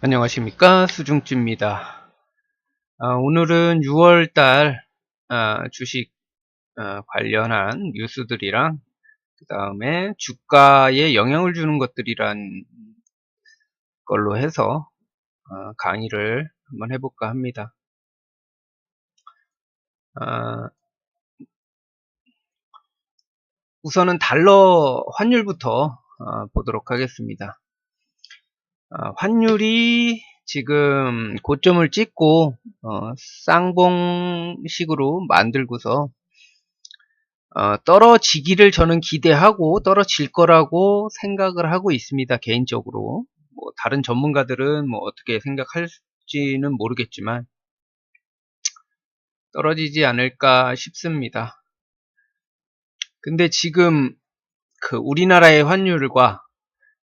안녕하십니까, 수중주입니다. 오늘은 6월달 주식 관련한 뉴스들이랑 그 다음에 주가에 영향을 주는 것들이란 걸로 해서 강의를 한번 해볼까 합니다. 우선은 달러 환율부터 보도록 하겠습니다. 환율이 지금 고점을 찍고 쌍봉식으로 만들고서 떨어지기를 저는 기대하고 떨어질 거라고 생각을 하고 있습니다. 개인적으로. 뭐 다른 전문가들은 뭐 어떻게 생각할지는 모르겠지만 떨어지지 않을까 싶습니다. 근데 지금 그 우리나라의 환율과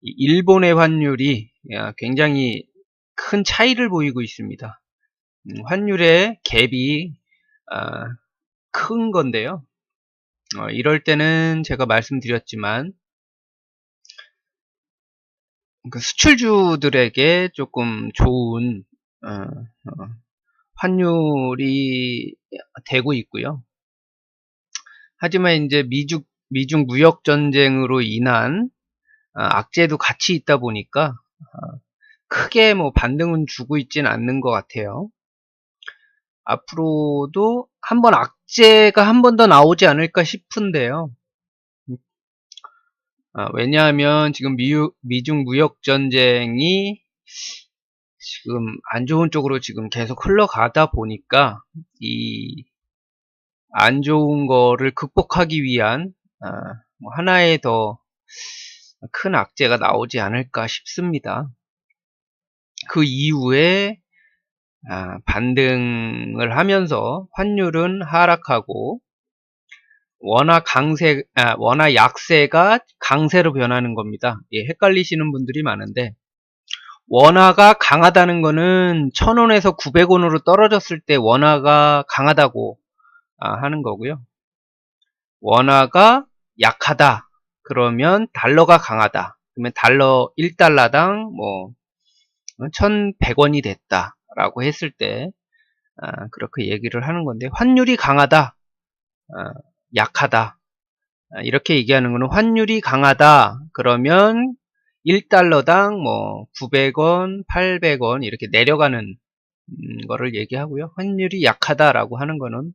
일본의 환율이 굉장히 큰 차이를 보이고 있습니다. 환율의 갭이 큰 건데요. 이럴 때는 제가 말씀드렸지만 그 수출주들에게 조금 좋은 환율이 되고 있고요. 하지만 이제 미중 무역 전쟁으로 인한 악재도 같이 있다 보니까 크게 뭐 반등은 주고 있진 않는 것 같아요. 앞으로도 한번 악재가 한 번 더 나오지 않을까 싶은데요. 왜냐하면 지금 미중 무역 전쟁이 지금 안 좋은 쪽으로 지금 계속 흘러가다 보니까 이 안 좋은 거를 극복하기 위한 뭐 하나의 더 큰 악재가 나오지 않을까 싶습니다. 그 이후에 반등을 하면서 환율은 하락하고 원화 약세가 강세로 변하는 겁니다. 예, 헷갈리시는 분들이 많은데 원화가 강하다는 거는 1000원에서 900원으로 떨어졌을 때 원화가 강하다고 하는 거고요. 원화가 약하다. 그러면 달러가 강하다. 그러면 달러 1달러당 뭐 1100원이 됐다. 라고 했을 때 그렇게 얘기를 하는 건데 환율이 강하다. 약하다. 이렇게 얘기하는 거는 환율이 강하다. 그러면 1달러당 뭐 900원, 800원 이렇게 내려가는 거를 얘기하고요. 환율이 약하다라고 하는 거는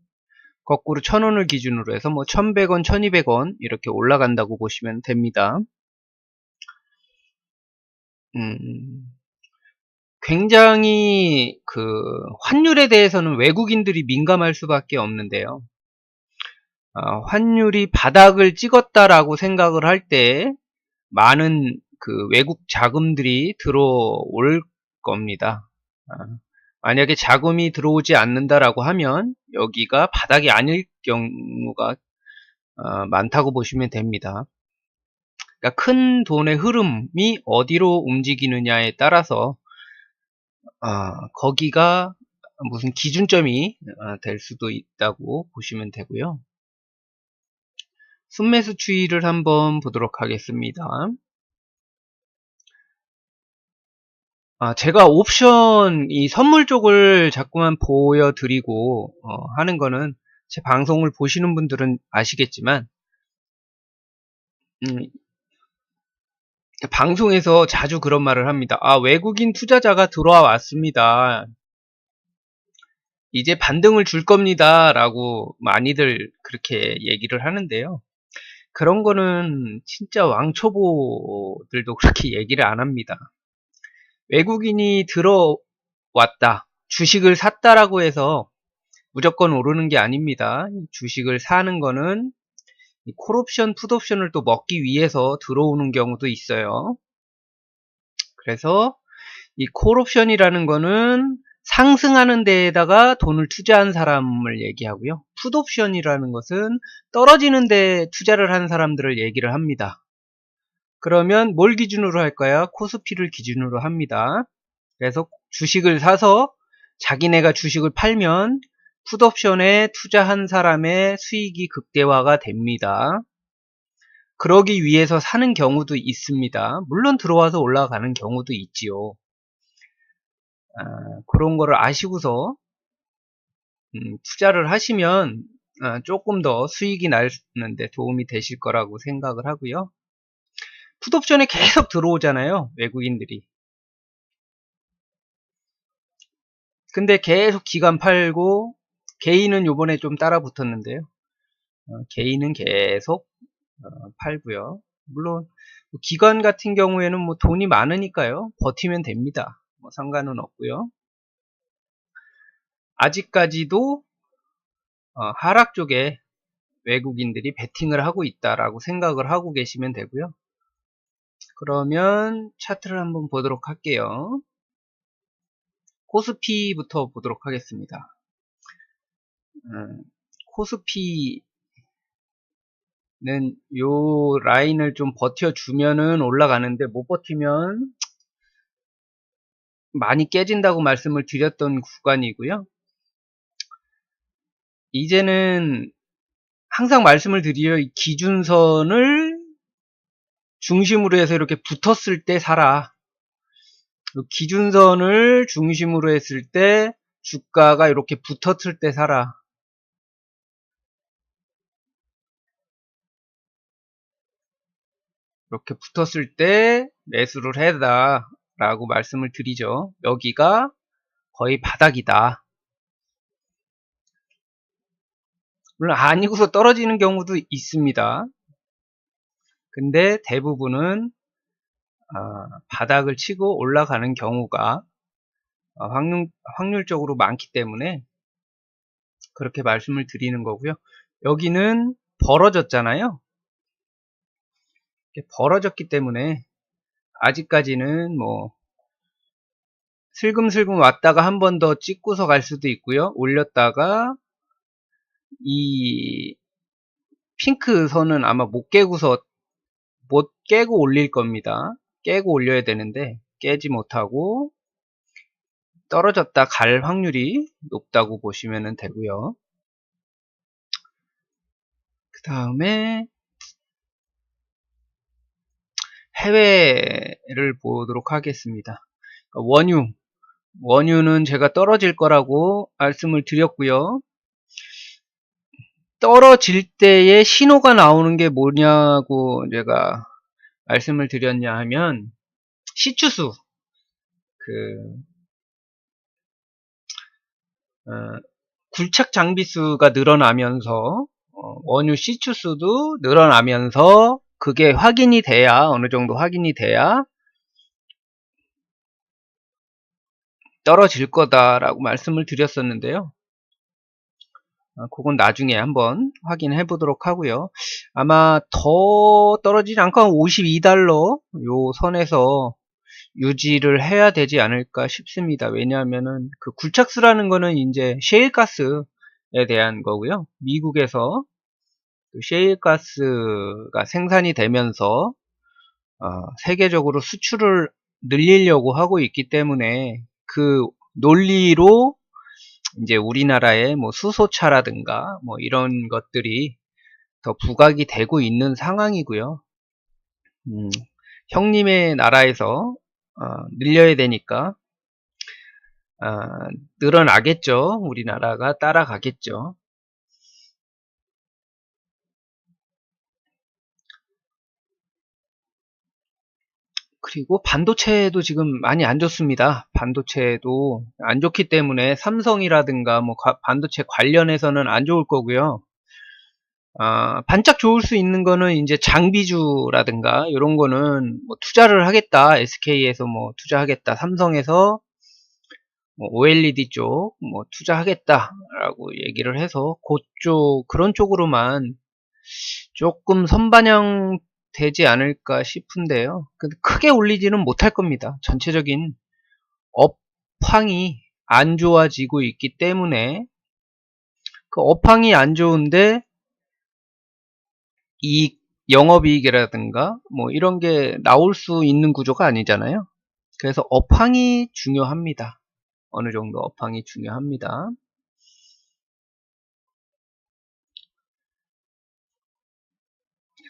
거꾸로 1000원을 기준으로 해서 뭐 1100원, 1200원 이렇게 올라간다고 보시면 됩니다. 굉장히 그 환율에 대해서는 외국인들이 민감할 수밖에 없는데요. 환율이 바닥을 찍었다라고 생각을 할 때 많은 그 외국 자금들이 들어올 겁니다. 만약에 자금이 들어오지 않는다라고 하면 여기가 바닥이 아닐 경우가 많다고 보시면 됩니다. 그러니까 큰 돈의 흐름이 어디로 움직이느냐에 따라서 거기가 무슨 기준점이 될 수도 있다고 보시면 되고요. 순매수 추이를 한번 보도록 하겠습니다. 제가 옵션 이 선물 쪽을 자꾸만 보여드리고 하는 거는 제 방송을 보시는 분들은 아시겠지만 방송에서 자주 그런 말을 합니다. 외국인 투자자가 들어와 왔습니다. 이제 반등을 줄 겁니다. 라고 많이들 그렇게 얘기를 하는데요. 그런 거는 진짜 왕초보들도 그렇게 얘기를 안 합니다. 외국인이 들어왔다. 주식을 샀다라고 해서 무조건 오르는 게 아닙니다. 주식을 사는 거는 콜옵션, 풋옵션을 또 먹기 위해서 들어오는 경우도 있어요. 그래서 이 콜옵션이라는 거는 상승하는 데에다가 돈을 투자한 사람을 얘기하고요. 풋옵션이라는 것은 떨어지는 데 투자를 한 사람들을 얘기를 합니다. 그러면 뭘 기준으로 할까요? 코스피를 기준으로 합니다. 그래서 주식을 사서 자기네가 주식을 팔면 풋옵션에 투자한 사람의 수익이 극대화가 됩니다. 그러기 위해서 사는 경우도 있습니다. 물론 들어와서 올라가는 경우도 있지요. 그런 거를 아시고서 투자를 하시면 조금 더 수익이 나는데 도움이 되실 거라고 생각을 하고요. 풋옵션에 계속 들어오잖아요, 외국인들이. 근데 계속 기관 팔고 개인은 요번에 좀 따라 붙었는데요. 개인은 계속 팔고요. 물론 기관 같은 경우에는 뭐 돈이 많으니까요. 버티면 됩니다. 뭐 상관은 없고요. 아직까지도 하락 쪽에 외국인들이 베팅을 하고 있다라고 생각을 하고 계시면 되고요. 그러면 차트를 한번 보도록 할게요. 코스피부터 보도록 하겠습니다. 코스피는 요 라인을 좀 버텨주면은 올라가는데 못 버티면 많이 깨진다고 말씀을 드렸던 구간이고요. 이제는 항상 말씀을 드려요. 이 기준선을 중심으로 해서 이렇게 붙었을 때 사라. 기준선을 중심으로 했을 때 주가가 이렇게 붙었을 때 사라. 이렇게 붙었을 때 매수를 해라 라고 말씀을 드리죠. 여기가 거의 바닥이다. 물론 아니고서 떨어지는 경우도 있습니다. 근데 대부분은 바닥을 치고 올라가는 경우가 확률적으로 많기 때문에 그렇게 말씀을 드리는 거고요. 여기는 벌어졌잖아요. 벌어졌기 때문에 아직까지는 뭐 슬금슬금 왔다가 한 번 더 찍고서 갈 수도 있고요. 올렸다가 이 핑크 선은 아마 못 깨고 올릴 겁니다. 깨고 올려야 되는데 깨지 못하고 떨어졌다 갈 확률이 높다고 보시면 되고요. 그 다음에 해외를 보도록 하겠습니다. 원유는 제가 떨어질 거라고 말씀을 드렸고요. 떨어질 때에 신호가 나오는 게 뭐냐고 제가 말씀을 드렸냐 하면 시추수 굴착 장비수가 늘어나면서 원유 시추수도 늘어나면서 그게 확인이 돼야 어느 정도 확인이 돼야 떨어질 거다라고 말씀을 드렸었는데요. 그건 나중에 한번 확인해 보도록 하고요. 아마 더 떨어지지 않고 한 52달러 요 선에서 유지를 해야 되지 않을까 싶습니다. 왜냐하면은 그 굴착수라는 거는 이제 셰일가스에 대한 거고요. 미국에서 셰일가스가 생산이 되면서 세계적으로 수출을 늘리려고 하고 있기 때문에 그 논리로 이제 우리나라의 뭐 수소차라든가 뭐 이런 것들이 더 부각이 되고 있는 상황이고요. 형님의 나라에서 늘려야 되니까 늘어나겠죠. 우리나라가 따라가겠죠. 그리고 반도체도 지금 많이 안 좋습니다. 반도체도 안 좋기 때문에 삼성이라든가 뭐 반도체 관련해서는 안 좋을 거고요. 반짝 좋을 수 있는 거는 이제 장비주라든가 이런 거는 뭐 투자를 하겠다. SK에서 뭐 투자하겠다. 삼성에서 뭐 OLED 쪽 뭐 투자하겠다라고 얘기를 해서 그런 쪽으로만 조금 선반영 되지 않을까 싶은데요. 근데 크게 올리지는 못할 겁니다. 전체적인 업황이 안 좋아지고 있기 때문에 그 업황이 안 좋은데 영업이익이라든가 뭐 이런 게 나올 수 있는 구조가 아니잖아요. 그래서 업황이 중요합니다. 어느 정도 업황이 중요합니다.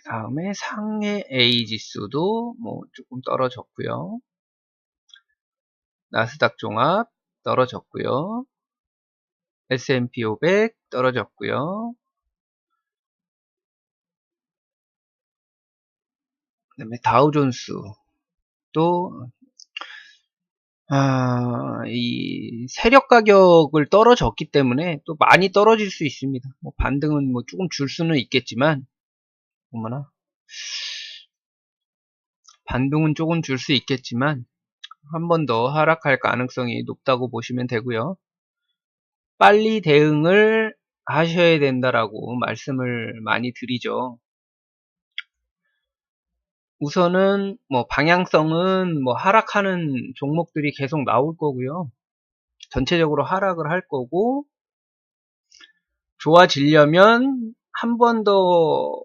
다음에 상해 A 지수도 뭐 조금 떨어졌고요. 나스닥 종합 떨어졌고요. S&P 500 떨어졌고요. 그다음에 다우존스도 이 세력 가격을 떨어졌기 때문에 또 많이 떨어질 수 있습니다. 뭐 반등은 뭐 조금 줄 수는 있겠지만, 어머나, 반등은 조금 줄 수 있겠지만 한 번 더 하락할 가능성이 높다고 보시면 되고요. 빨리 대응을 하셔야 된다라고 말씀을 많이 드리죠. 우선은 뭐 방향성은 뭐 하락하는 종목들이 계속 나올 거고요. 전체적으로 하락을 할 거고, 좋아지려면 한 번 더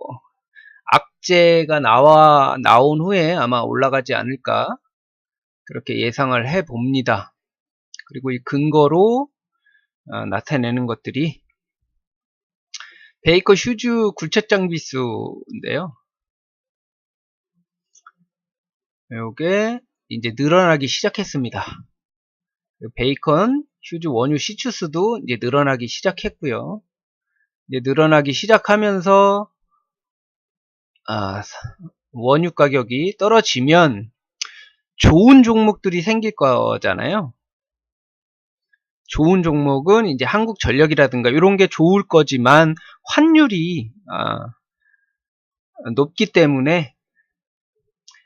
악재가 나온 후에 아마 올라가지 않을까, 그렇게 예상을 해 봅니다. 그리고 이 근거로 나타내는 것들이 베이커 휴즈 굴착장 비수인데요. 요게 이제 늘어나기 시작했습니다. 베이컨 휴즈 원유 시추스도 이제 늘어나기 시작했고요. 이제 늘어나기 시작하면서 원유 가격이 떨어지면 좋은 종목들이 생길 거잖아요. 좋은 종목은 이제 한국전력이라든가 이런 게 좋을 거지만 환율이 높기 때문에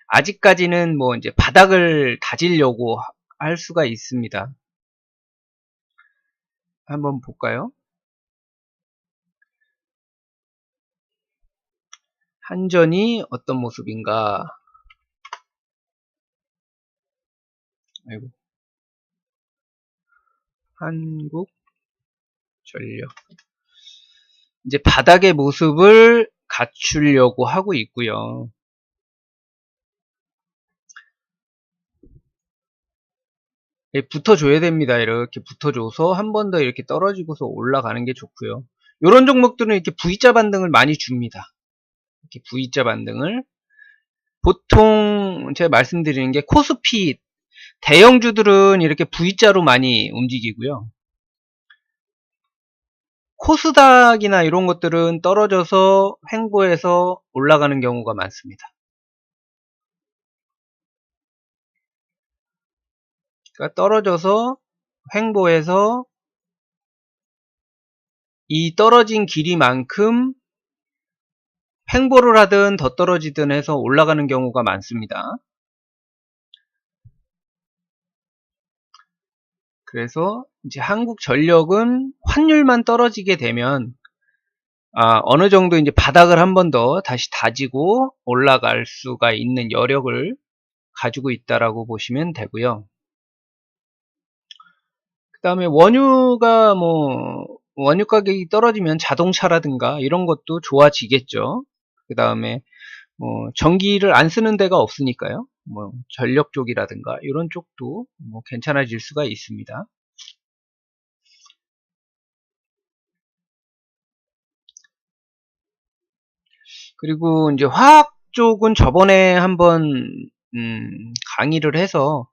아직까지는 뭐 이제 바닥을 다지려고 할 수가 있습니다. 한번 볼까요? 한전이 어떤 모습인가? 아이고. 한국전력. 이제 바닥의 모습을 갖추려고 하고 있고요. 붙어줘야 됩니다. 이렇게 붙어줘서 한 번 더 이렇게 떨어지고서 올라가는 게 좋고요. 이런 종목들은 이렇게 V자 반등을 많이 줍니다. 이렇게 V자 반등을. 보통 제가 말씀드리는 게 코스피 대형주들은 이렇게 V자로 많이 움직이고요. 코스닥이나 이런 것들은 떨어져서 횡보해서 올라가는 경우가 많습니다. 그러니까 떨어져서 횡보해서 이 떨어진 길이만큼 횡보를 하든 더 떨어지든 해서 올라가는 경우가 많습니다. 그래서 이제 한국전력은 환율만 떨어지게 되면 어느 정도 이제 바닥을 한 번 더 다시 다지고 올라갈 수가 있는 여력을 가지고 있다라고 보시면 되고요. 그 다음에 원유 가격이 떨어지면 자동차라든가 이런 것도 좋아지겠죠. 그 다음에 전기를 안 쓰는 데가 없으니까요. 전력 쪽이라든가 이런 쪽도 괜찮아질 수가 있습니다. 그리고 이제 화학 쪽은 저번에 한번 강의를 해서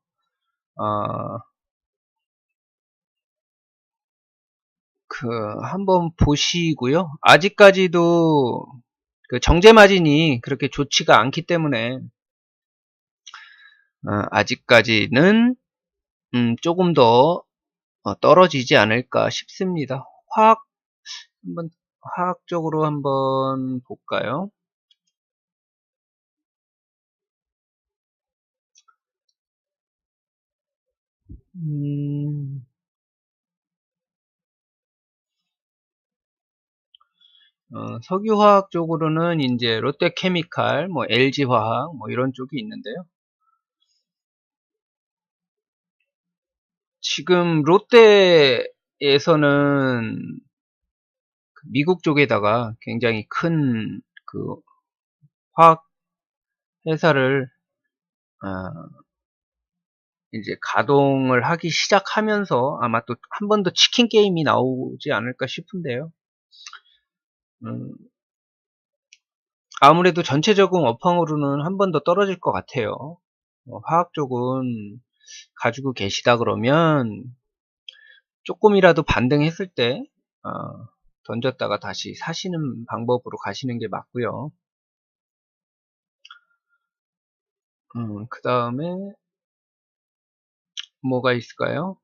한번 보시고요. 아직까지도 그 정제 마진이 그렇게 좋지가 않기 때문에 아직까지는 조금 더 떨어지지 않을까 싶습니다. 화학적으로 한번 볼까요? 석유화학 쪽으로는 이제 롯데케미칼, LG화학, 이런 쪽이 있는데요. 지금 롯데에서는 미국 쪽에다가 굉장히 큰 그 화학 회사를 이제 가동을 하기 시작하면서 아마 또 한 번 더 치킨 게임이 나오지 않을까 싶은데요. 아무래도 전체적인 업황으로는 한 번 더 떨어질 것 같아요. 화학 쪽은 가지고 계시다 그러면 조금이라도 반등했을 때 던졌다가 다시 사시는 방법으로 가시는 게 맞고요. 그 다음에 뭐가 있을까요?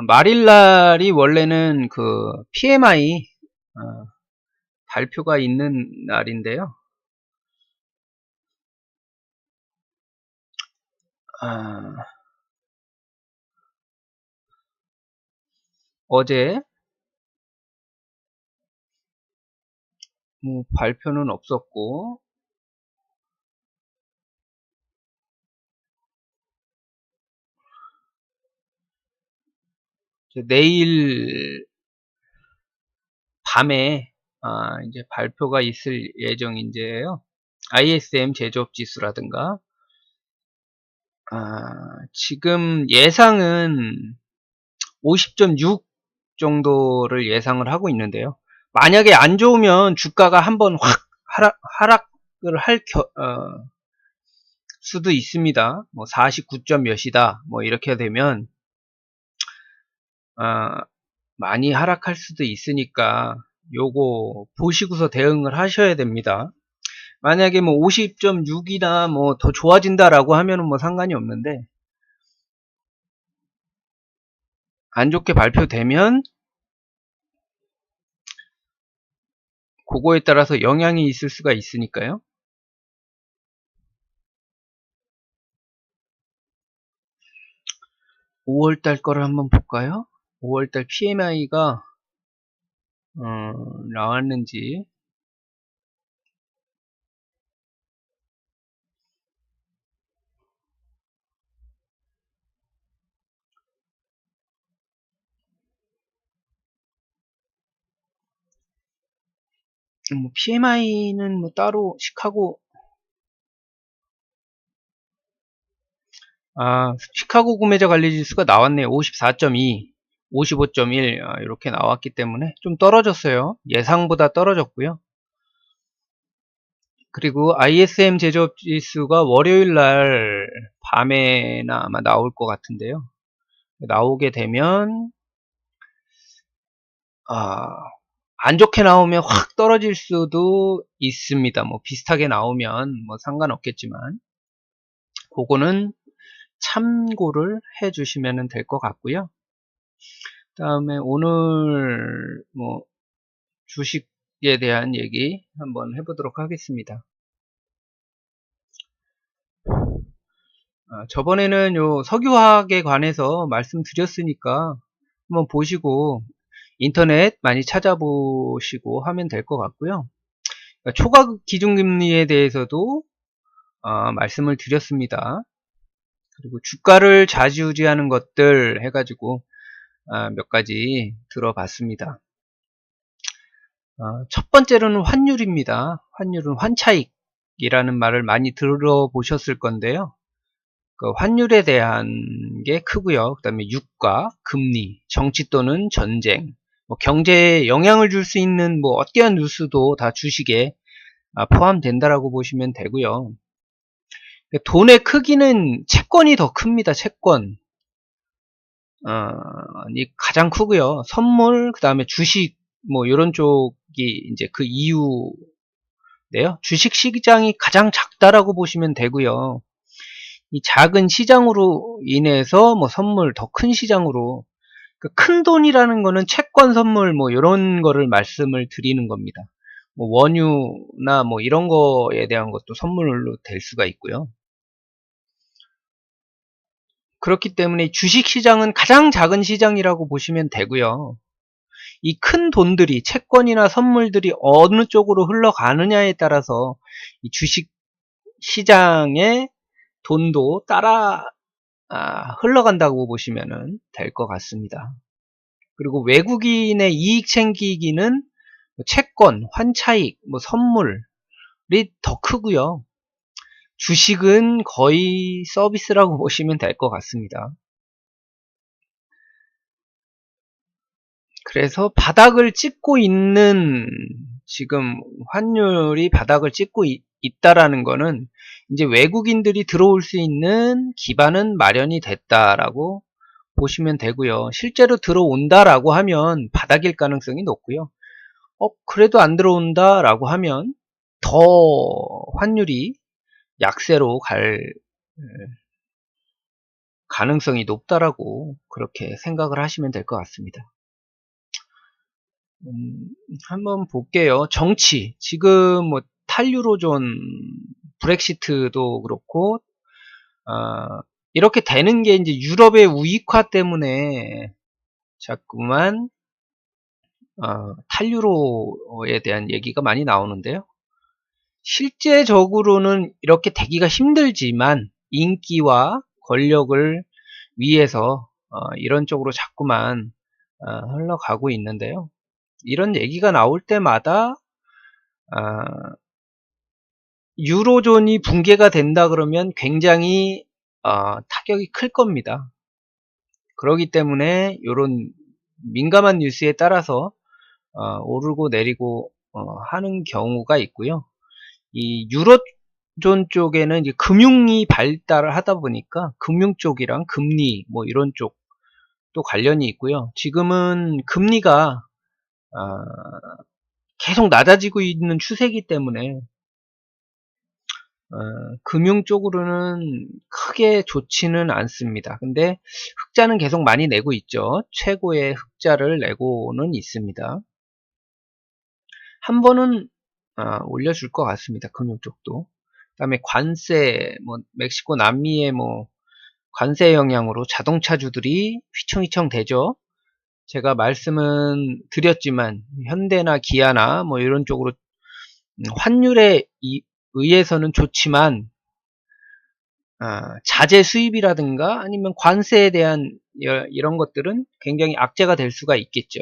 말일날이 원래는 그 PMI 발표가 있는 날인데요. 어제 뭐 발표는 없었고, 내일 밤에 이제 발표가 있을 예정인데요. ISM 제조업 지수라든가 지금 예상은 50.6 정도를 예상을 하고 있는데요. 만약에 안 좋으면 주가가 한번 확 하락을 할 수도 있습니다. 뭐 49점 몇이다 뭐 이렇게 되면 많이 하락할 수도 있으니까 요거 보시고서 대응을 하셔야 됩니다. 만약에 뭐 50.6이나 뭐 더 좋아진다라고 하면은 뭐 상관이 없는데, 안 좋게 발표되면 그거에 따라서 영향이 있을 수가 있으니까요. 5월달 거를 한번 볼까요? 5월달 PMI가 나왔는지. 뭐 PMI는 뭐 따로 시카고 구매자 관리지수가 나왔네요. 54.2, 55.1 이렇게 나왔기 때문에 좀 떨어졌어요. 예상보다 떨어졌고요. 그리고 ISM 제조업 지수가 월요일 날 밤에나 아마 나올 것 같은데요. 나오게 되면 안 좋게 나오면 확 떨어질 수도 있습니다. 뭐 비슷하게 나오면 뭐 상관없겠지만 그거는 참고를 해 주시면 될 것 같고요. 다음에 오늘 뭐 주식에 대한 얘기 한번 해보도록 하겠습니다. 저번에는 요 석유화학에 관해서 말씀드렸으니까 한번 보시고 인터넷 많이 찾아보시고 하면 될 것 같고요. 초과 기준금리에 대해서도 말씀을 드렸습니다. 그리고 주가를 좌지우지하는 것들 해가지고 몇 가지 들어봤습니다. 첫 번째로는 환율입니다. 환율은 환차익이라는 말을 많이 들어보셨을 건데요. 그 환율에 대한 게 크고요. 그 다음에 유가, 금리, 정치 또는 전쟁, 뭐 경제에 영향을 줄 수 있는 뭐 어떠한 뉴스도 다 주식에 포함된다라고 보시면 되고요. 돈의 크기는 채권이 더 큽니다. 채권. 이 가장 크고요. 선물, 그 다음에 주식, 뭐 이런 쪽이 이제 그 이유인데요. 주식 시장이 가장 작다라고 보시면 되고요. 이 작은 시장으로 인해서 뭐 선물 더 큰 시장으로, 그 큰 돈이라는 거는 채권 선물 뭐 이런 거를 말씀을 드리는 겁니다. 뭐 원유나 뭐 이런 거에 대한 것도 선물로 될 수가 있고요. 그렇기 때문에 주식 시장은 가장 작은 시장이라고 보시면 되고요. 이 큰 돈들이 채권이나 선물들이 어느 쪽으로 흘러가느냐에 따라서 이 주식 시장의 돈도 따라 흘러간다고 보시면 될 것 같습니다. 그리고 외국인의 이익 챙기기는 채권, 환차익, 뭐 선물이 더 크고요. 주식은 거의 서비스라고 보시면 될 것 같습니다. 그래서 바닥을 찍고 있는 지금 환율이 바닥을 찍고 있다라는 거는 이제 외국인들이 들어올 수 있는 기반은 마련이 됐다라고 보시면 되고요. 실제로 들어온다라고 하면 바닥일 가능성이 높고요. 그래도 안 들어온다라고 하면 더 환율이 약세로 갈 가능성이 높다라고 그렇게 생각을 하시면 될 것 같습니다. 한번 볼게요. 정치. 지금 뭐 탈유로존, 브렉시트도 그렇고, 이렇게 되는 게 이제 유럽의 우익화 때문에 자꾸만, 탈유로에 대한 얘기가 많이 나오는데요. 실제적으로는 이렇게 되기가 힘들지만, 인기와 권력을 위해서, 이런 쪽으로 자꾸만, 흘러가고 있는데요. 이런 얘기가 나올 때마다 유로존이 붕괴가 된다 그러면 굉장히 타격이 클 겁니다. 그렇기 때문에 이런 민감한 뉴스에 따라서 오르고 내리고 하는 경우가 있고요. 이 유로존 쪽에는 이제 금융이 발달을 하다 보니까 금융 쪽이랑 금리 뭐 이런 쪽도 관련이 있고요. 지금은 금리가 계속 낮아지고 있는 추세이기 때문에 금융 쪽으로는 크게 좋지는 않습니다. 근데 흑자는 계속 많이 내고 있죠. 최고의 흑자를 내고는 있습니다. 한 번은 올려줄 것 같습니다. 금융 쪽도. 그 다음에 관세, 뭐 멕시코 남미의 뭐 관세 영향으로 자동차주들이 휘청휘청 되죠. 제가 말씀은 드렸지만 현대나 기아나 뭐 이런 쪽으로 환율에 의해서는 좋지만 자재 수입이라든가 아니면 관세에 대한 이런 것들은 굉장히 악재가 될 수가 있겠죠.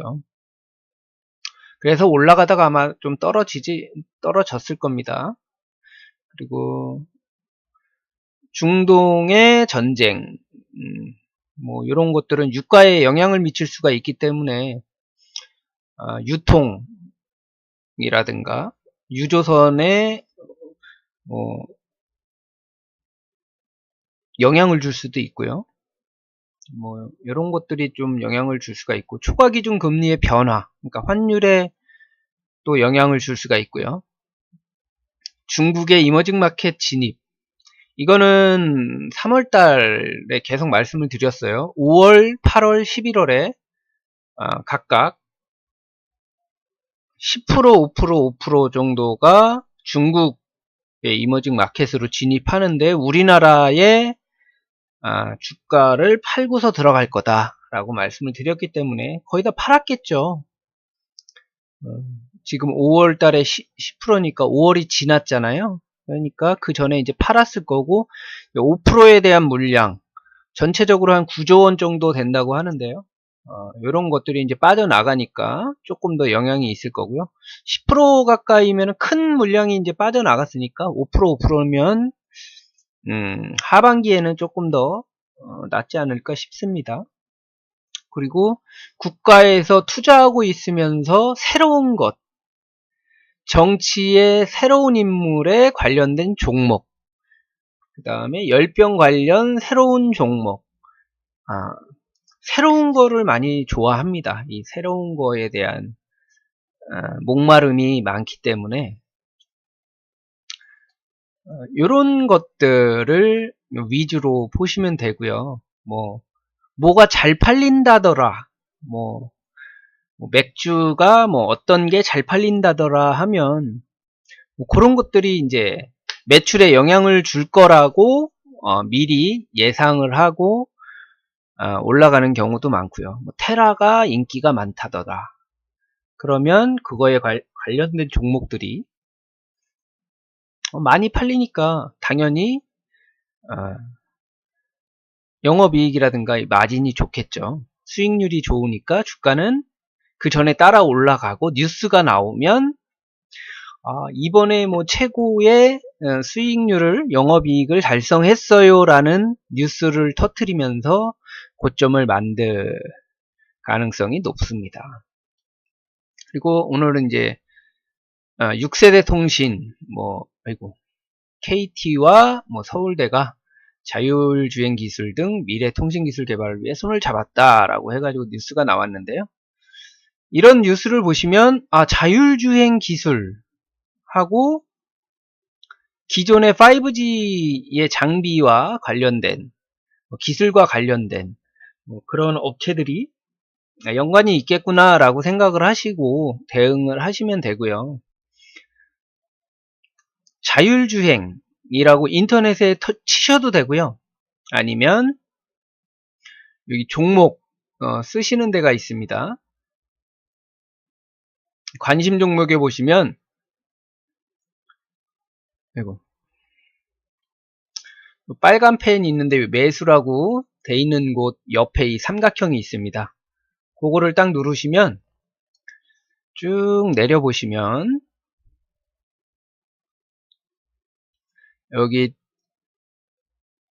그래서 올라가다가 아마 좀 떨어졌을 겁니다. 그리고 중동의 전쟁, 뭐 이런 것들은 유가에 영향을 미칠 수가 있기 때문에 유통이라든가 유조선에 뭐 영향을 줄 수도 있고요. 뭐 이런 것들이 좀 영향을 줄 수가 있고 초과 기준 금리의 변화, 그러니까 환율에 또 영향을 줄 수가 있고요. 중국의 이머징 마켓 진입, 이거는 3월 달에 계속 말씀을 드렸어요. 5월, 8월, 11월에 각각 10%, 5%, 5% 정도가 중국의 이머징 마켓으로 진입하는데 우리나라의 주가를 팔고서 들어갈 거다라고 말씀을 드렸기 때문에 거의 다 팔았겠죠. 지금 5월 달에 10%니까 5월이 지났잖아요. 그러니까 그 전에 이제 팔았을 거고 5%에 대한 물량 전체적으로 한 9조 원 정도 된다고 하는데요. 이런 것들이 이제 빠져나가니까 조금 더 영향이 있을 거고요. 10% 가까이면 큰 물량이 이제 빠져나갔으니까 5%, 5%면 하반기에는 조금 더 낫지 않을까 싶습니다. 그리고 국가에서 투자하고 있으면서 새로운 것, 정치의 새로운 인물에 관련된 종목, 그 다음에 열병 관련 새로운 종목, 새로운 거를 많이 좋아합니다. 이 새로운 거에 대한 목마름이 많기 때문에 이런 것들을 위주로 보시면 되고요. 뭐가 잘 팔린다더라, 뭐 맥주가 뭐 어떤 게 잘 팔린다더라 하면 뭐 그런 것들이 이제 매출에 영향을 줄 거라고 미리 예상을 하고 올라가는 경우도 많고요. 뭐 테라가 인기가 많다더라. 그러면 그거에 관련된 종목들이 많이 팔리니까 당연히 영업이익이라든가 마진이 좋겠죠. 수익률이 좋으니까 주가는 그 전에 따라 올라가고 뉴스가 나오면 이번에 뭐 최고의 수익률을 영업이익을 달성했어요 라는 뉴스를 터뜨리면서 고점을 만들 가능성이 높습니다. 그리고 오늘은 이제 6세대 통신, KT와 서울대가 자율주행 기술 등 미래 통신 기술 개발을 위해 손을 잡았다라고 해가지고 뉴스가 나왔는데요. 이런 뉴스를 보시면, 자율주행 기술하고 기존의 5G의 장비와 관련된, 기술과 관련된 그런 업체들이 연관이 있겠구나라고 생각을 하시고 대응을 하시면 되고요. 자율주행이라고 인터넷에 치셔도 되고요. 아니면 여기 종목 쓰시는 데가 있습니다. 관심 종목에 보시면 빨간 펜이 있는데 매수라고 돼 있는 곳 옆에 이 삼각형이 있습니다. 그거를 딱 누르시면 쭉 내려보시면 여기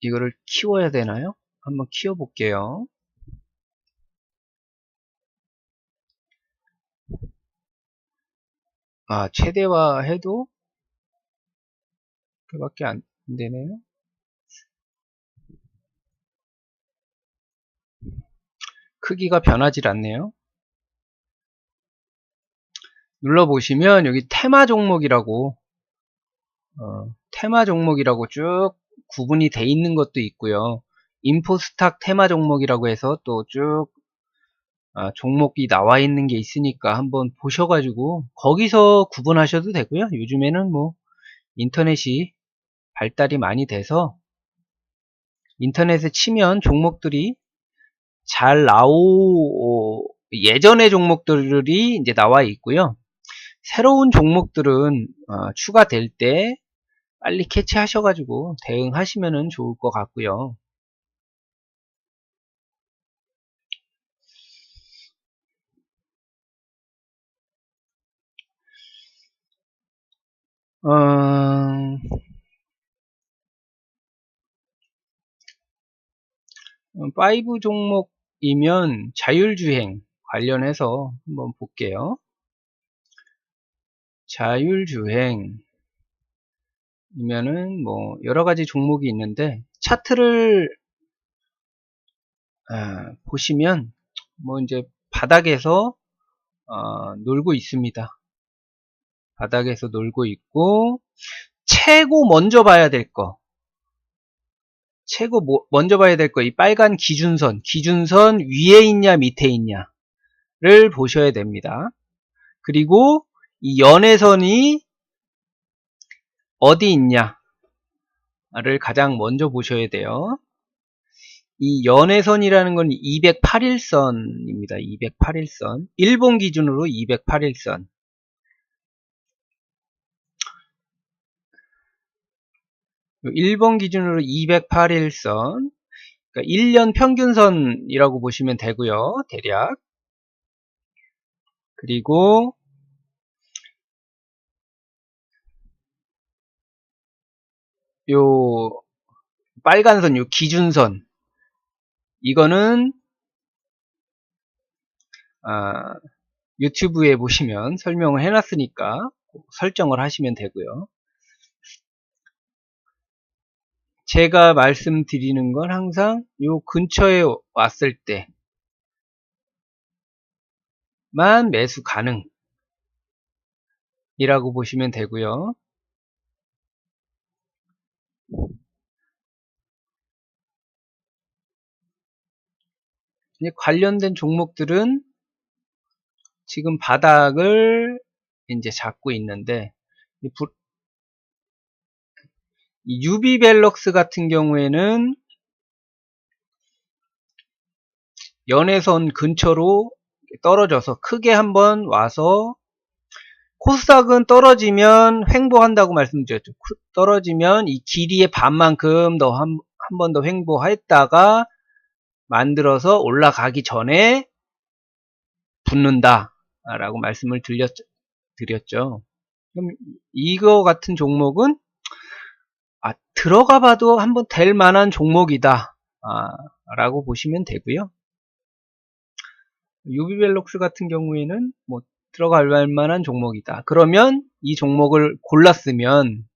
이거를 키워야 되나요? 한번 키워 볼게요. 최대화 해도 그밖에 안 되네요. 크기가 변하질 않네요. 눌러보시면 여기 테마 종목이라고 쭉 구분이 돼 있는 것도 있고요. 인포스탁 테마 종목이라고 해서 또 쭉 종목이 나와 있는 게 있으니까 한번 보셔가지고 거기서 구분하셔도 되고요. 요즘에는 인터넷이 발달이 많이 돼서 인터넷에 치면 종목들이 잘 예전의 종목들이 이제 나와 있고요. 새로운 종목들은 추가될 때 빨리 캐치하셔가지고 대응하시면 좋을 것 같고요. 어, 5 종목이면 자율주행 관련해서 한번 볼게요. 자율주행이면은 여러가지 종목이 있는데 차트를 보시면 이제 바닥에서 놀고 있습니다. 바닥에서 놀고 있고 최고 먼저 봐야 될 거, 이 빨간 기준선 위에 있냐 밑에 있냐를 보셔야 됩니다. 그리고 이 연애선이 어디 있냐를 가장 먼저 보셔야 돼요. 이 연애선이라는 건 208일선입니다. 208일선. 일본 기준으로 208일선. 일본 기준으로 208일선. 그러니까 1년 평균선이라고 보시면 되고요. 대략. 그리고 요 빨간 선, 요 기준선. 이거는 유튜브에 보시면 설명을 해놨으니까 설정을 하시면 되고요. 제가 말씀드리는 건 항상 요 근처에 왔을 때만 매수 가능이라고 보시면 되고요. 관련된 종목들은 지금 바닥을 이제 잡고 있는데 유비벨럭스 같은 경우에는 연애선 근처로 떨어져서 크게 한번 와서 코스닥은 떨어지면 횡보한다고 말씀드렸죠. 떨어지면 이 길이의 반만큼 더 한 번 더 횡보했다가 만들어서 올라가기 전에 붙는다 라고 말씀을 드렸죠. 그럼 이거 같은 종목은 들어가 봐도 한번 될 만한 종목이다 라고 보시면 되고요. 유비벨록스 같은 경우에는 들어갈 만한 종목이다. 그러면 이 종목을 골랐으면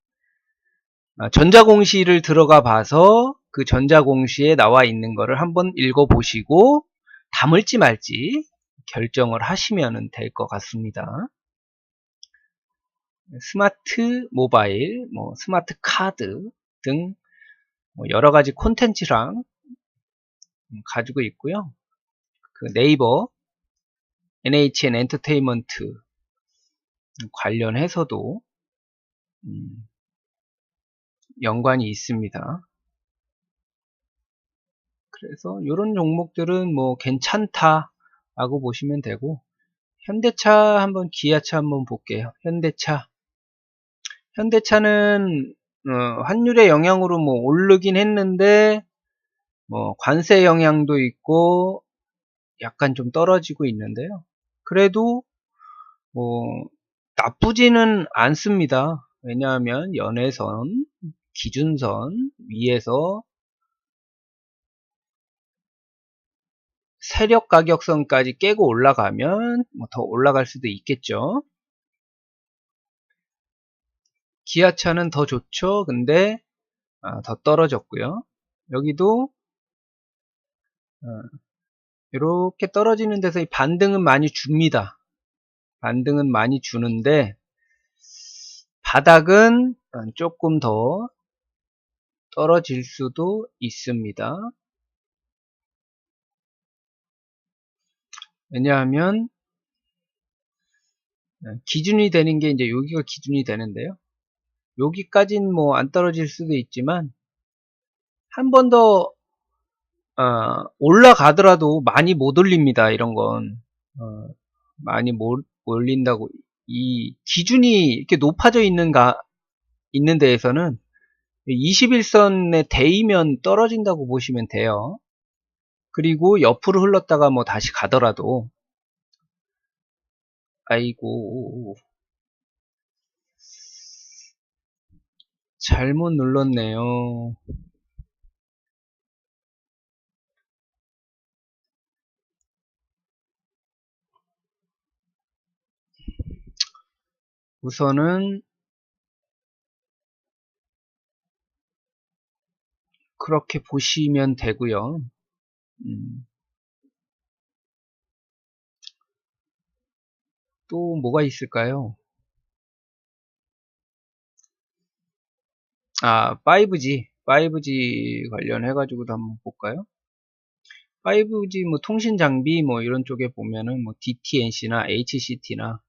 전자공시를 들어가 봐서 그 전자공시에 나와 있는 거를 한번 읽어보시고 담을지 말지 결정을 하시면 될 것 같습니다. 스마트 모바일, 스마트 카드 등 여러 가지 콘텐츠랑 가지고 있고요. 그 네이버, NHN 엔터테인먼트 관련해서도 연관이 있습니다. 그래서 이런 종목들은 괜찮다라고 보시면 되고, 현대차 한번, 기아차 한번 볼게요. 현대차는 환율의 영향으로 오르긴 했는데 관세 영향도 있고 약간 좀 떨어지고 있는데요. 그래도 나쁘지는 않습니다. 왜냐하면 연회선, 기준선 위에서 세력 가격선까지 깨고 올라가면 더 올라갈 수도 있겠죠. 기아차는 더 좋죠. 근데 더 떨어졌고요. 여기도 이렇게 떨어지는 데서 이 반등은 많이 줍니다. 반등은 많이 주는데 바닥은 조금 더 떨어질 수도 있습니다. 왜냐하면 기준이 되는 게 이제 여기가 기준이 되는데요. 여기까지는 안 떨어질 수도 있지만 한 번 더 올라가더라도 많이 못 올립니다. 이런 건 많이 못 올린다고, 이 기준이 이렇게 높아져 있는 데에서는 21선에 대이면 떨어진다고 보시면 돼요. 그리고 옆으로 흘렀다가 다시 가더라도, 아이고 잘못 눌렀네요. 우선은 그렇게 보시면 되고요. 또 뭐가 있을까요? 5G 관련해 가지고도 한번 볼까요? 5G 통신 장비 이런 쪽에 보면은 DTNC나 HCT나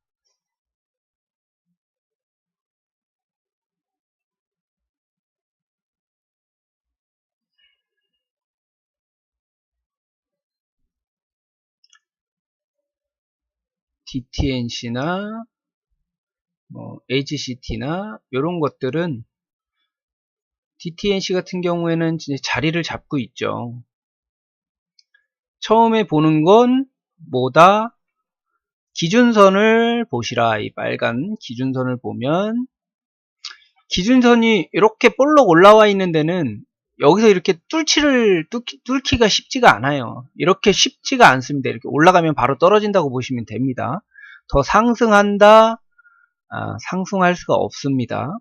HCT나 이런 것들은, DTNC 같은 경우에는 진짜 자리를 잡고 있죠. 처음에 보는 건 뭐다? 기준선을 보시라. 이 빨간 기준선을 보면, 기준선이 이렇게 볼록 올라와 있는 데는 여기서 이렇게 뚫기가 쉽지가 않아요. 이렇게 쉽지가 않습니다. 이렇게 올라가면 바로 떨어진다고 보시면 됩니다. 더 상승한다? 상승할 수가 없습니다.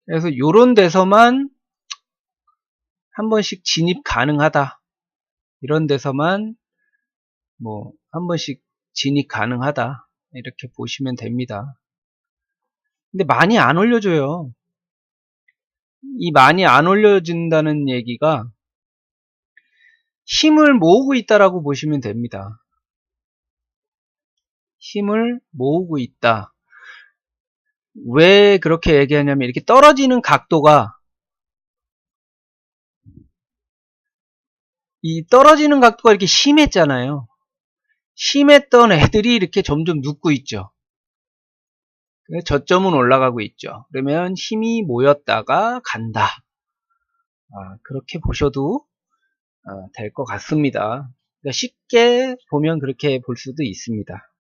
그래서 이런 데서만 한 번씩 진입 가능하다. 이런 데서만 한 번씩 진입 가능하다. 이렇게 보시면 됩니다. 근데 많이 안 올려줘요. 이 많이 안 올려준다는 얘기가 힘을 모으고 있다라고 보시면 됩니다. 힘을 모으고 있다. 왜 그렇게 얘기하냐면, 이렇게 떨어지는 각도가, 이렇게 심했잖아요. 심했던 애들이 이렇게 점점 눕고 있죠. 저점은 올라가고 있죠. 그러면 힘이 모였다가 간다. 그렇게 보셔도 될 것 같습니다. 그러니까 쉽게 보면 그렇게 볼 수도 있습니다.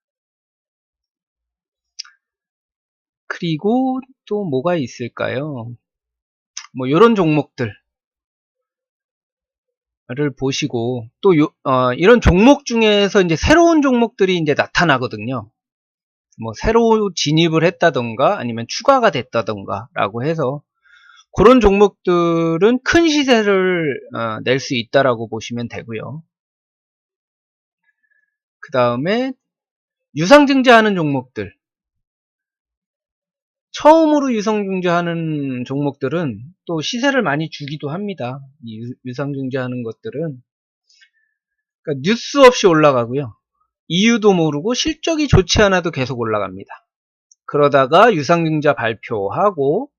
그리고 또 뭐가 있을까요? 이런 종목들. 보시고 또 이런 종목 중에서 이제 새로운 종목들이 이제 나타나거든요. 뭐 새로 진입을 했다던가 아니면 추가가 됐다던가 라고 해서 그런 종목들은 큰 시세를 낼 수 있다라고 보시면 되고요. 그 다음에 유상증자하는 종목들, 처음으로 유상증자하는 종목들은 또 시세를 많이 주기도 합니다. 이 유상증자하는 것들은 그러니까 뉴스 없이 올라가고요. 이유도 모르고 실적이 좋지 않아도 계속 올라갑니다. 그러다가 유상증자 발표하고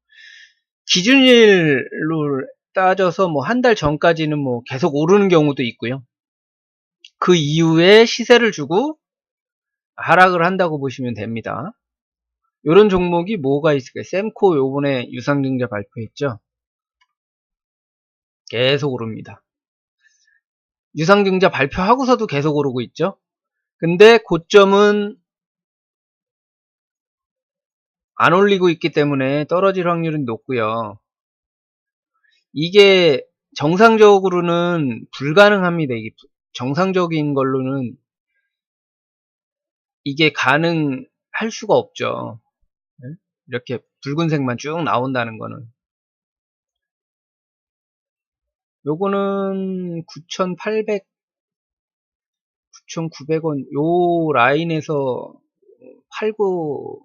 기준일로 따져서 뭐 한 달 전까지는 뭐 계속 오르는 경우도 있고요. 그 이후에 시세를 주고 하락을 한다고 보시면 됩니다. 이런 종목이 뭐가 있을까요? 셈코 요번에 유상증자 발표했죠. 계속 오릅니다. 유상증자 발표하고서도 계속 오르고 있죠. 근데 고점은 안 올리고 있기 때문에 떨어질 확률은 높고요. 이게 정상적으로는 불가능합니다. 이게 정상적인 걸로는 이게 가능할 수가 없죠. 이렇게 붉은색만 쭉 나온다는 거는. 요거는 9,800, 9,900원 요 라인에서 팔고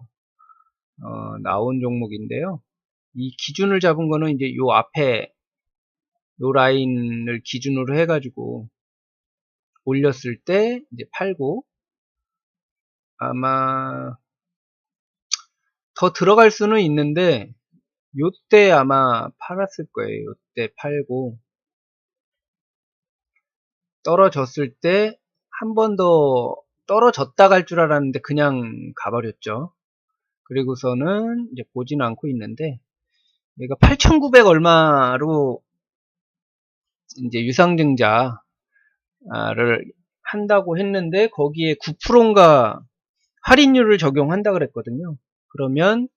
나온 종목인데요. 이 기준을 잡은 거는 이제 요 앞에 요 라인을 기준으로 해가지고 올렸을 때 이제 팔고 아마 더 들어갈 수는 있는데 요때 아마 팔았을 거예요. 요때 팔고 떨어졌을 때 한 번 더 떨어졌다 갈 줄 알았는데 그냥 가버렸죠. 그리고서는 이제 보지는 않고 있는데 얘가 8,900 얼마로 이제 유상증자를 한다고 했는데 거기에 9%인가 할인율을 적용한다 그랬거든요. 그러면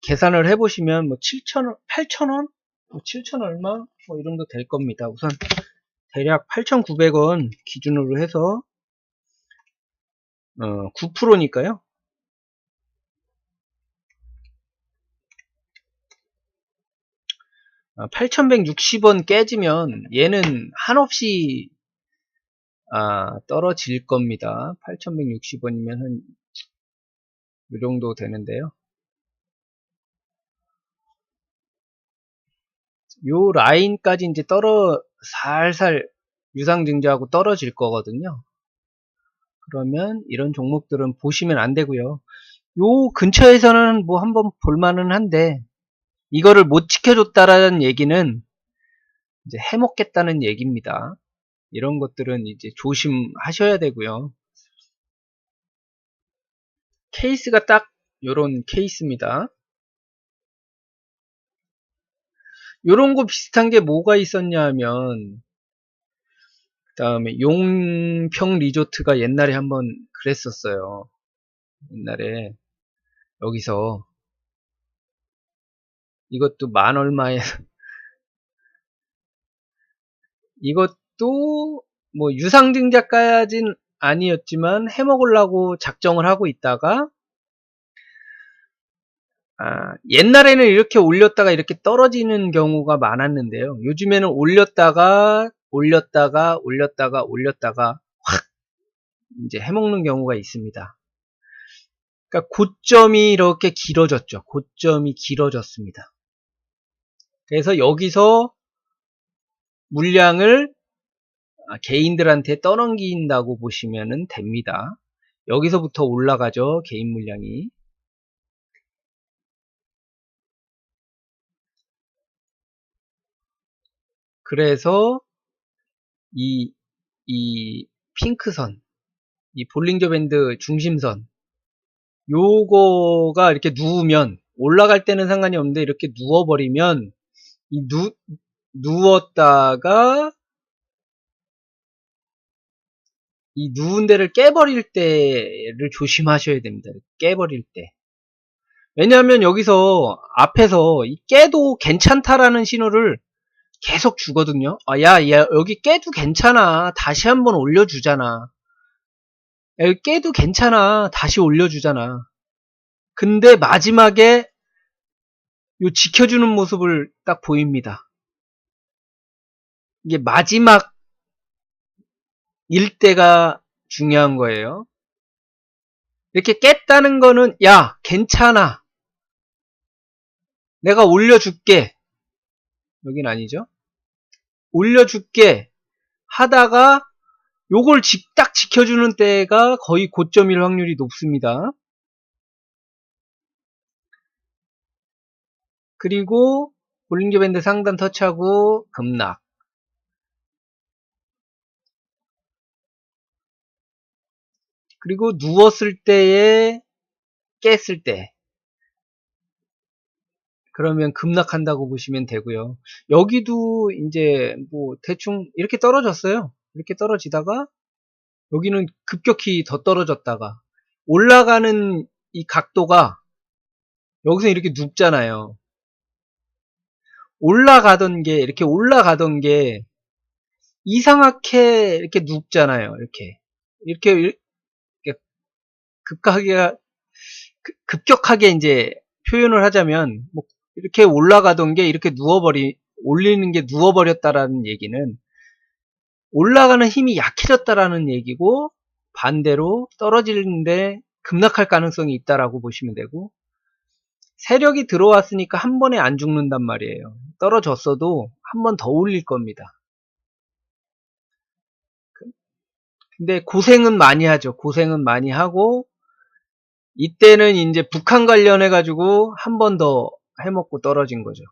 계산을 해보시면 뭐 7,000원, 8,000원, 뭐 7,000 얼마 뭐 이 정도 될 겁니다. 우선 대략 8,900원 기준으로 해서 9%니까요. 8,160원 깨지면 얘는 한없이 떨어질 겁니다. 8,160원이면 한 이 정도 되는데요. 요 라인까지 이제 살살 유상증자하고 떨어질 거거든요. 그러면 이런 종목들은 보시면 안 되고요. 요 근처에서는 뭐 한번 볼만은 한데 이거를 못 지켜줬다라는 얘기는 이제 해먹겠다는 얘기입니다. 이런 것들은 이제 조심하셔야 되고요. 케이스가 딱 요런 케이스입니다. 요런 거 비슷한 게 뭐가 있었냐 하면 그 다음에 용평 리조트가 옛날에 한번 그랬었어요. 옛날에 여기서 이것도 만 얼마에 이것도 뭐 유상증자까진 아니었지만 해먹으려고 작정을 하고 있다가 옛날에는 이렇게 올렸다가 이렇게 떨어지는 경우가 많았는데요. 요즘에는 올렸다가 확 이제 해먹는 경우가 있습니다. 그러니까 고점이 이렇게 길어졌죠. 고점이 길어졌습니다. 그래서 여기서 물량을 개인들한테 떠넘긴다고 보시면 됩니다. 여기서부터 올라가죠. 개인 물량이. 그래서 이 핑크선, 이 볼링저 밴드 중심선, 요거가 이렇게 누우면 올라갈 때는 상관이 없는데 이렇게 누워버리면 이 누웠다가 이 누운 데를 깨버릴 때를 조심하셔야 됩니다. 깨버릴 때. 왜냐하면 여기서 앞에서 깨도 괜찮다라는 신호를 계속 주거든요. 야, 여기 깨도 괜찮아. 다시 한번 올려주잖아. 야, 여기 깨도 괜찮아. 다시 올려주잖아. 근데 마지막에 요 지켜주는 모습을 딱 보입니다. 이게 마지막 일대가 중요한 거예요. 이렇게 깼다는 거는 야, 괜찮아. 내가 올려줄게. 여긴 아니죠. 올려줄게 하다가 요걸 딱 지켜주는 때가 거의 고점일 확률이 높습니다. 그리고 볼린저 밴드 상단 터치하고 급락. 그리고 누웠을 때에 깼을 때 그러면 급락한다고 보시면 되고요. 여기도 이제 뭐 대충 이렇게 떨어졌어요. 이렇게 떨어지다가 여기는 급격히 더 떨어졌다가 올라가는 이 각도가 여기서 이렇게 눕잖아요. 이렇게 올라가던 게 이상하게 이렇게 눕잖아요. 이렇게 급격하게 이제 표현을 하자면 뭐 이렇게 올라가던 게 이렇게 올리는 게 누워버렸다라는 얘기는 올라가는 힘이 약해졌다라는 얘기고 반대로 떨어지는데 급락할 가능성이 있다라고 보시면 되고 세력이 들어왔으니까 한 번에 안 죽는단 말이에요. 떨어졌어도 한 번 더 올릴 겁니다. 근데 고생은 많이 하죠. 고생은 많이 하고 이때는 이제 북한 관련해 가지고 한 번 더 해먹고 떨어진 거죠.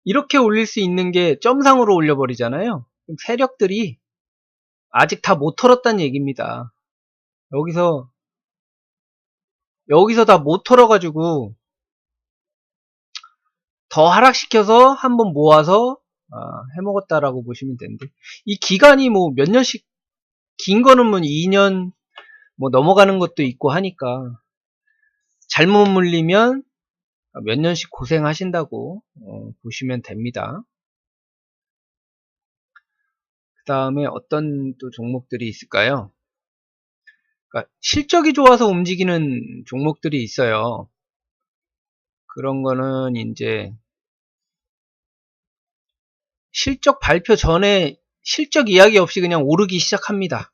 이렇게 올릴 수 있는 게 점상으로 올려버리잖아요. 그럼 세력들이 아직 다 못 털었다는 얘기입니다. 여기서 다 못 털어가지고 더 하락시켜서 한번 모아서 해먹었다라고 보시면 되는데 이 기간이 뭐 몇 년씩 긴 거는 뭐 2년 뭐 넘어가는 것도 있고 하니까 잘못 물리면 몇 년씩 고생하신다고 보시면 됩니다. 그 다음에 어떤 또 종목들이 있을까요? 그러니까 실적이 좋아서 움직이는 종목들이 있어요. 그런 거는 이제 실적 발표 전에 실적 이야기 없이 그냥 오르기 시작합니다.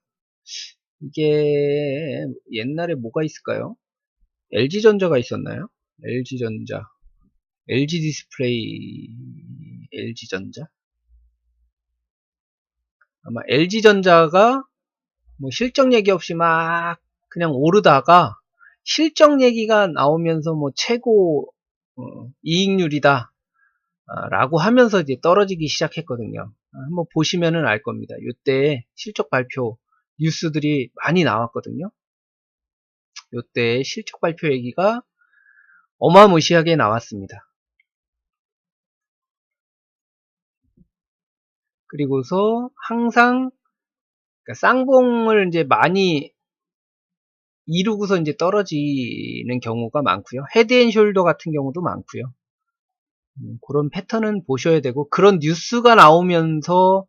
이게 옛날에 뭐가 있을까요? LG전자가 있었나요? LG전자, LG디스플레이, LG전자? 아마 LG전자가 뭐 실적 얘기 없이 막 그냥 오르다가 실적 얘기가 나오면서 뭐 최고 이익률이다 라고 하면서 이제 떨어지기 시작했거든요. 한번 보시면은 알 겁니다. 이때 실적 발표 뉴스들이 많이 나왔거든요. 이때 실적 발표 얘기가 어마무시하게 나왔습니다. 그리고서 항상 그러니까 쌍봉을 이제 많이 이루고서 이제 떨어지는 경우가 많고요. 헤드앤숄더 같은 경우도 많고요. 그런 패턴은 보셔야 되고 그런 뉴스가 나오면서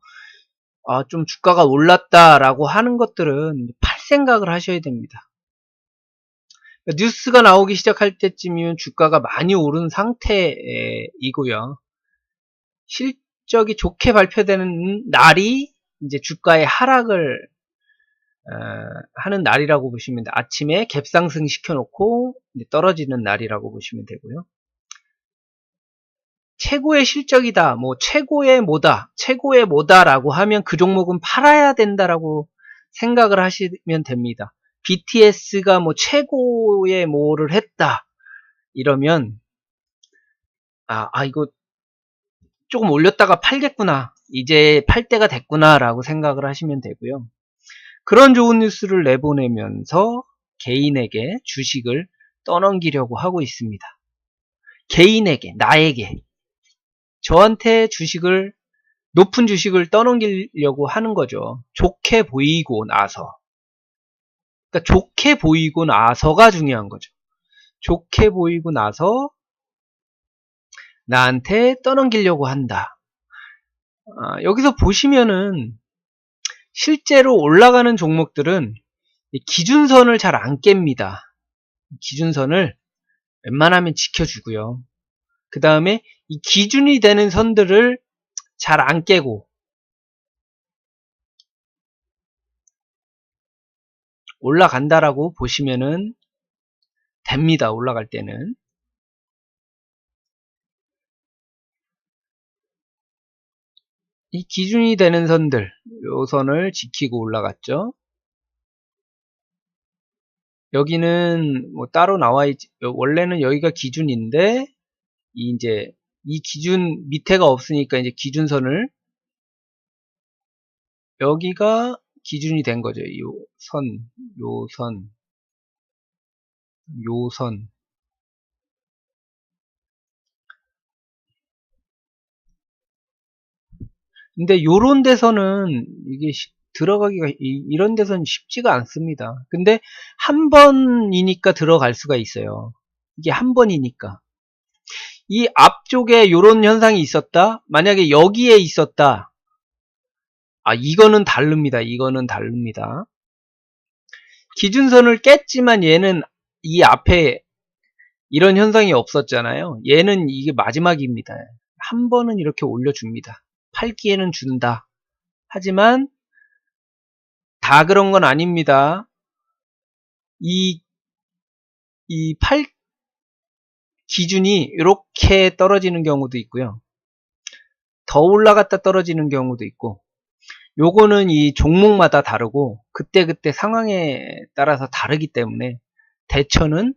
좀 주가가 올랐다라고 하는 것들은 팔 생각을 하셔야 됩니다. 그러니까 뉴스가 나오기 시작할 때쯤이면 주가가 많이 오른 상태이고요. 실적이 좋게 발표되는 날이 이제 주가의 하락을 하는 날이라고 보시면 돼요. 아침에 갭상승 시켜놓고 떨어지는 날이라고 보시면 되고요. 최고의 실적이다, 뭐 최고의 뭐다라고 하면 그 종목은 팔아야 된다라고 생각을 하시면 됩니다. BTS가 뭐 최고의 뭐를 했다 이러면 이거 조금 올렸다가 팔겠구나, 이제 팔 때가 됐구나라고 생각을 하시면 되고요. 그런 좋은 뉴스를 내보내면서 개인에게 주식을 떠넘기려고 하고 있습니다. 개인에게, 나에게, 저한테 높은 주식을 떠넘기려고 하는 거죠. 좋게 보이고 나서. 그러니까 좋게 보이고 나서가 중요한 거죠. 좋게 보이고 나서 나한테 떠넘기려고 한다. 여기서 보시면은 실제로 올라가는 종목들은 기준선을 잘 안 깹니다. 기준선을 웬만하면 지켜주고요. 그 다음에 이 기준이 되는 선들을 잘 안 깨고 올라간다라고 보시면은 됩니다. 올라갈 때는. 이 기준이 되는 선들, 요 선을 지키고 올라갔죠. 여기는 뭐 따로 나와 있지, 원래는 여기가 기준인데, 이제 이 기준 밑에가 없으니까 이제 기준선을, 여기가 기준이 된 거죠. 요 선, 요 선, 요 선. 근데 요런 데서는 이게 들어가기가 이런 데서는 쉽지가 않습니다. 근데 한 번이니까 들어갈 수가 있어요. 이게 한 번이니까. 이 앞쪽에 요런 현상이 있었다. 만약에 여기에 있었다. 이거는 다릅니다. 이거는 다릅니다. 기준선을 깼지만 얘는 이 앞에 이런 현상이 없었잖아요. 얘는 이게 마지막입니다. 한 번은 이렇게 올려줍니다. 팔기에는 준다. 하지만 다 그런 건 아닙니다. 이 팔 기준이 이렇게 떨어지는 경우도 있고요. 더 올라갔다 떨어지는 경우도 있고, 요거는 이 종목마다 다르고 그때그때 상황에 따라서 다르기 때문에 대처는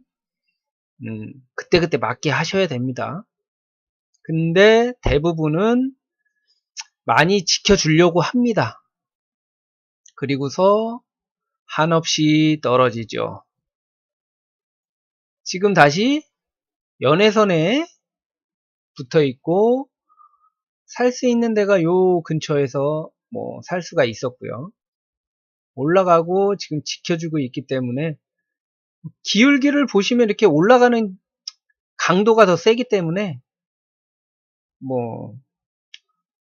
그때그때 맞게 하셔야 됩니다. 근데 대부분은 많이 지켜주려고 합니다. 그리고서 한없이 떨어지죠. 지금 다시 연애선에 붙어 있고 살 수 있는 데가 요 근처에서 뭐 살 수가 있었고요. 올라가고 지금 지켜주고 있기 때문에 기울기를 보시면 이렇게 올라가는 강도가 더 세기 때문에 뭐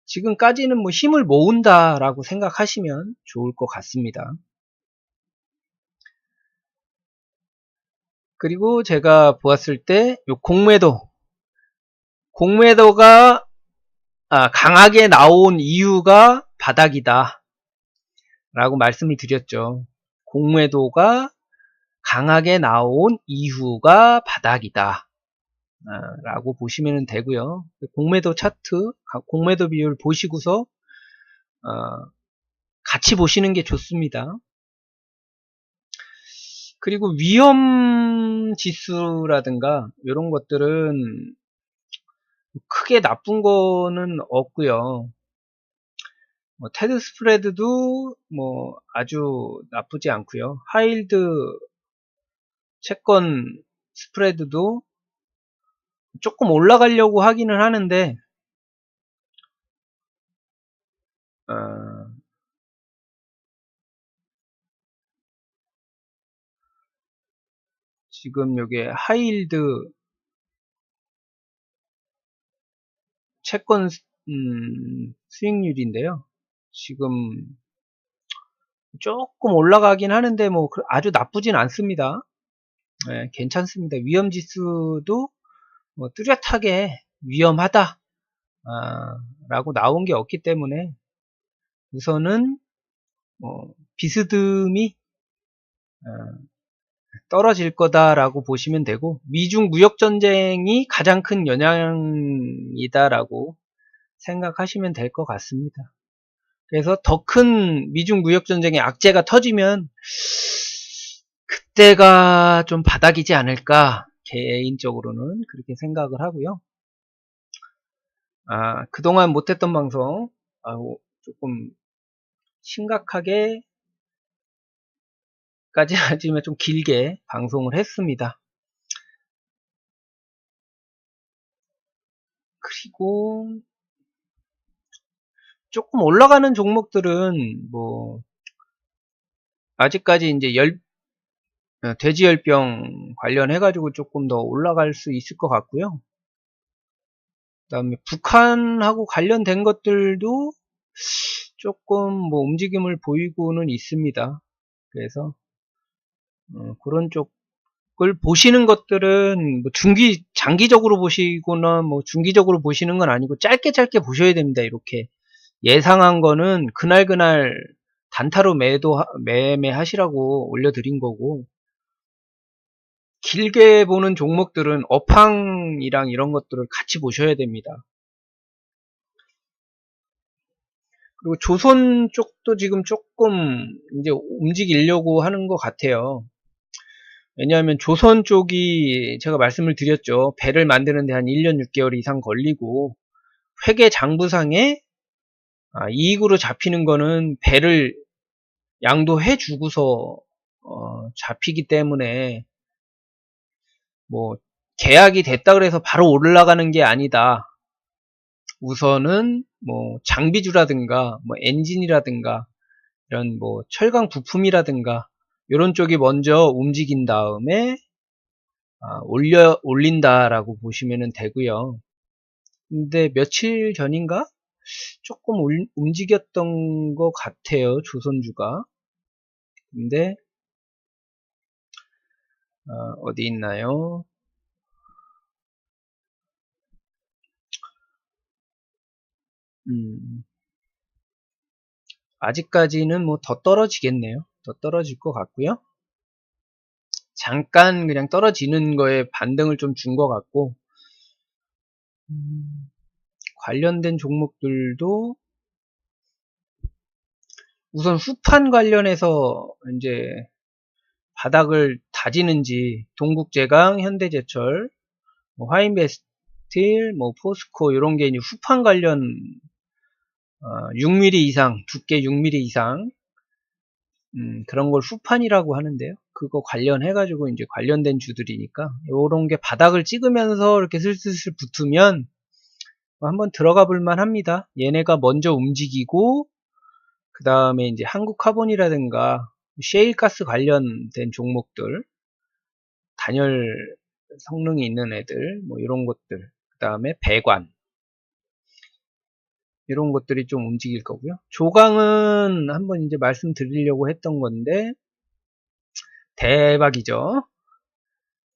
지금까지는 뭐 힘을 모은다라고 생각하시면 좋을 것 같습니다. 그리고 제가 보았을 때 요 공매도가 강하게 나온 이유가 바닥이다 라고 말씀을 드렸죠. 공매도가 강하게 나온 이유가 바닥이다 라고 보시면 되고요. 공매도 차트, 공매도 비율 보시고서 같이 보시는 게 좋습니다. 그리고 위험 지수라든가 이런 것들은 크게 나쁜 거는 없고요. 테드 스프레드도 뭐 아주 나쁘지 않고요. 하이힐드 채권 스프레드도 조금 올라가려고 하기는 하는데 지금 요게 하이힐드 채권 수익률인데요. 지금 조금 올라가긴 하는데 뭐 아주 나쁘진 않습니다. 네, 괜찮습니다. 위험 지수도 뭐 뚜렷하게 위험하다 라고 나온 게 없기 때문에 우선은 비스듬히 떨어질 거다라고 보시면 되고, 미중 무역 전쟁이 가장 큰 영향이다라고 생각하시면 될 것 같습니다. 그래서 더 큰 미중 무역 전쟁의 악재가 터지면 그때가 좀 바닥이지 않을까, 개인적으로는 그렇게 생각을 하고요. 그동안 못했던 방송 조금 심각하게 까지 하지만 좀 길게 방송을 했습니다. 그리고 조금 올라가는 종목들은 뭐 아직까지 이제 돼지열병 관련해 가지고 조금 더 올라갈 수 있을 것 같고요. 그다음에 북한하고 관련된 것들도 조금 뭐 움직임을 보이고는 있습니다. 그래서 그런 쪽을 보시는 것들은 뭐 장기적으로 보시거나 뭐 중기적으로 보시는 건 아니고 짧게 보셔야 됩니다. 이렇게 예상한 거는 그날 단타로 매매하시라고 올려드린 거고, 길게 보는 종목들은 업황이랑 이런 것들을 같이 보셔야 됩니다. 그리고 조선 쪽도 지금 조금 이제 움직이려고 하는 것 같아요. 왜냐하면 조선 쪽이 제가 말씀을 드렸죠. 배를 만드는데 한 1년 6개월 이상 걸리고, 회계 장부상에 이익으로 잡히는 거는 배를 양도해 주고서 잡히기 때문에, 뭐 계약이 됐다 그래서 바로 올라가는 게 아니다. 우선은 뭐 장비주라든가 뭐 엔진이라든가 이런 뭐 철강 부품이라든가 이런 쪽이 먼저 움직인 다음에 올린다라고 보시면 되고요. 근데 며칠 전인가 조금 움직였던 것 같아요, 조선주가. 근데 어디 있나요? 아직까지는 뭐 더 떨어지겠네요. 더 떨어질 것 같고요. 잠깐 그냥 떨어지는 거에 반등을 좀 준 것 같고, 관련된 종목들도 우선 후판 관련해서 이제 바닥을 다지는지, 동국제강, 현대제철, 뭐 화인베스틸, 뭐 포스코 이런 게 이제 후판 관련 6mm 이상, 두께 6mm 이상 그런 걸 후판이라고 하는데요. 그거 관련해가지고 이제 관련된 주들이니까 요런 게 바닥을 찍으면서 이렇게 슬슬 붙으면 한번 들어가 볼만 합니다. 얘네가 먼저 움직이고, 그 다음에 이제 한국카본이라든가 셰일가스 관련된 종목들, 단열 성능이 있는 애들, 뭐 이런 것들, 그 다음에 배관, 이런 것들이 좀 움직일 거고요. 조강은 한번 이제 말씀드리려고 했던 건데, 대박이죠.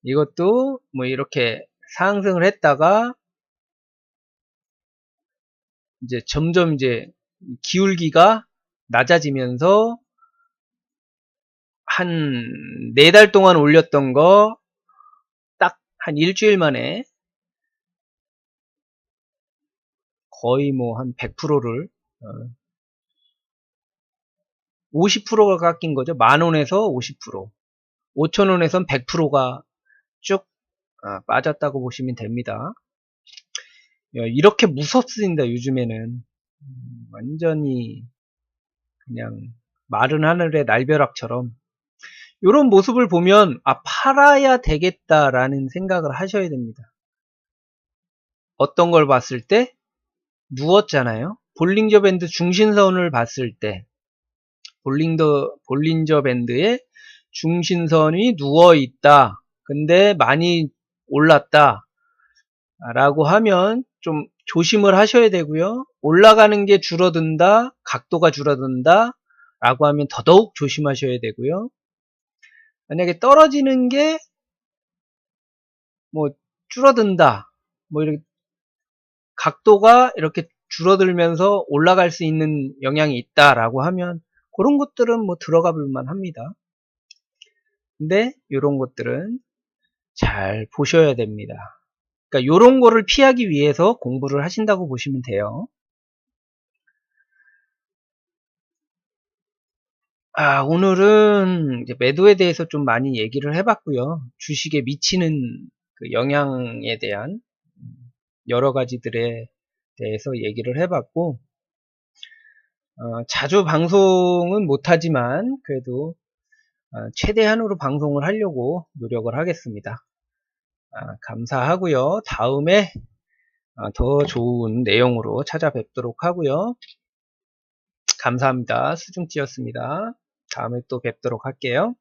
이것도 뭐 이렇게 상승을 했다가 이제 점점 이제 기울기가 낮아지면서 한 4달 동안 올렸던 거 딱 한 일주일 만에 거의 뭐 한 100%를 50%가 깎인 거죠. 10,000원에서 50%, 5,000원에선 100%가 쭉 빠졌다고 보시면 됩니다. 이렇게 무섭습니다. 요즘에는 완전히 그냥 마른 하늘의 날벼락처럼 이런 모습을 보면 팔아야 되겠다라는 생각을 하셔야 됩니다. 어떤 걸 봤을 때? 누웠잖아요. 볼린저 밴드 중심선을 봤을 때 볼린저 밴드의 중심선이 누워있다. 근데 많이 올랐다. 라고 하면 좀 조심을 하셔야 되고요. 올라가는 게 줄어든다. 각도가 줄어든다. 라고 하면 더더욱 조심하셔야 되고요. 만약에 떨어지는 게 뭐 줄어든다. 뭐 이렇게 각도가 이렇게 줄어들면서 올라갈 수 있는 영향이 있다라고 하면 그런 것들은 뭐 들어가 볼만 합니다. 근데 이런 것들은 잘 보셔야 됩니다. 그러니까 이런 거를 피하기 위해서 공부를 하신다고 보시면 돼요. 오늘은 이제 매도에 대해서 좀 많이 얘기를 해봤고요. 주식에 미치는 그 영향에 대한 여러 가지들에 대해서 얘기를 해봤고, 자주 방송은 못하지만 그래도 최대한으로 방송을 하려고 노력을 하겠습니다. 감사하고요. 다음에 더 좋은 내용으로 찾아뵙도록 하고요. 감사합니다. 수중찌였습니다. 다음에 또 뵙도록 할게요.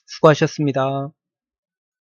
수고하셨습니다.